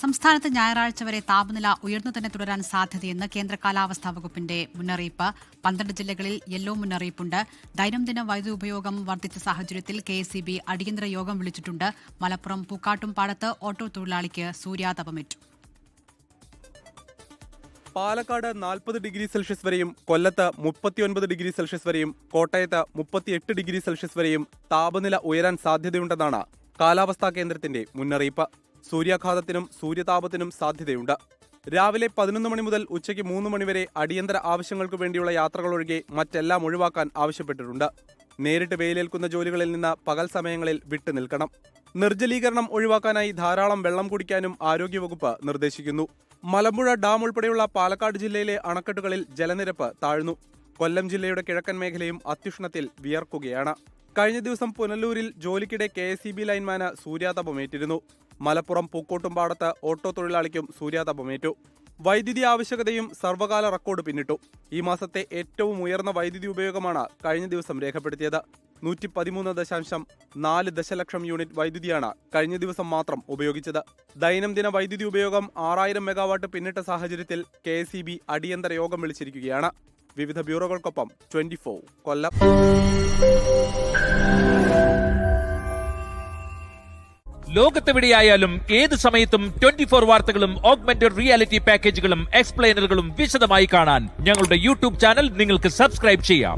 സംസ്ഥാനത്ത് ഞായറാഴ്ച വരെ താപനില ഉയർന്നു തന്നെ തുടരാൻ സാധ്യതയെന്ന് കേന്ദ്ര കാലാവസ്ഥാ വകുപ്പിന്റെ മുന്നറിയിപ്പ്. 12 ജില്ലകളിൽ യെല്ലോ മുന്നറിയിപ്പുണ്ട്. ദൈനംദിന വൈദ്യുതി ഉപയോഗം വർദ്ധിച്ച സാഹചര്യത്തിൽ KSEB അടിയന്തര യോഗം വിളിച്ചിട്ടുണ്ട്. മലപ്പുറം പൂക്കാട്ടുംപാടത്ത് ഓട്ടോ തൊഴിലാളിക്ക് സൂര്യാതപമേറ്റു. പാലക്കാട് 40 ഡിഗ്രി സെൽഷ്യസ് വരെയും കൊല്ലത്ത് 39 ഡിഗ്രി സെൽഷ്യസ് വരെയും കോട്ടയത്ത് 38 ഡിഗ്രി സെൽഷ്യസ് വരെയും താപനില ഉയരാൻ സാധ്യതയുണ്ടെന്നാണ് കാലാവസ്ഥാ കേന്ദ്രത്തിന്റെ മുന്നറിയിപ്പ്. സൂര്യാഘാതത്തിനും സൂര്യതാപത്തിനും സാധ്യതയുണ്ട്. രാവിലെ 11 മണി മുതൽ ഉച്ചയ്ക്ക് 3 മണി വരെ അടിയന്തര ആവശ്യങ്ങൾക്കു വേണ്ടിയുള്ള യാത്രകളൊഴികെ മറ്റെല്ലാം ഒഴിവാക്കാൻ ആവശ്യപ്പെട്ടിട്ടുണ്ട്. നേരിട്ട് വെയിലേൽക്കുന്ന ജോലികളിൽ നിന്ന് പകൽ സമയങ്ങളിൽ വിട്ടുനിൽക്കണം. നിർജ്ജലീകരണം ഒഴിവാക്കാനായി ധാരാളം വെള്ളം കുടിക്കാനും ആരോഗ്യവകുപ്പ് നിർദ്ദേശിക്കുന്നു. മലമ്പുഴ ഡാം ഉൾപ്പെടെയുള്ള പാലക്കാട് ജില്ലയിലെ അണക്കെട്ടുകളിൽ ജലനിരപ്പ് താഴ്ന്നു. കൊല്ലം ജില്ലയുടെ കിഴക്കൻ മേഖലയും അത്യുഷ്ണത്തിൽ വിയർക്കുകയാണ്. കഴിഞ്ഞ ദിവസം പുനലൂരിൽ ജോലിക്കിടെ KSEB ലൈൻമാന് സൂര്യാതപമേറ്റിരുന്നു. മലപ്പുറം പൂക്കോട്ടുംപാടത്ത് ഓട്ടോ തൊഴിലാളിക്കും സൂര്യാതപമേറ്റു. വൈദ്യുതി ആവശ്യകതയും സർവ്വകാല റെക്കോർഡ് പിന്നിട്ടു. ഈ മാസത്തെ ഏറ്റവും ഉയർന്ന വൈദ്യുതി ഉപയോഗമാണ് കഴിഞ്ഞ ദിവസം രേഖപ്പെടുത്തിയത്. 113.4 ദശലക്ഷം യൂണിറ്റ് വൈദ്യുതിയാണ് കഴിഞ്ഞ ദിവസം മാത്രം ഉപയോഗിച്ചത്. ദൈനംദിന വൈദ്യുതി ഉപയോഗം 6000 മെഗാവാട്ട് പിന്നിട്ട സാഹചര്യത്തിൽ KSEB അടിയന്തര യോഗം വിളിച്ചിരിക്കുകയാണ്. വിവിധ ബ്യൂറോകൾക്കൊപ്പം 24 കൊല്ലം. ലോകത്തെവിടെയായാലും ഏത് സമയത്തും 24 വാർത്തകളും ഓഗ്മെന്റഡ് റിയാലിറ്റി പാക്കേജുകളും എക്സ്പ്ലെയിനറുകളും വിശദമായി കാണാൻ ഞങ്ങളുടെ YouTube ചാനൽ നിങ്ങൾക്ക് സബ്സ്ക്രൈബ് ചെയ്യാം.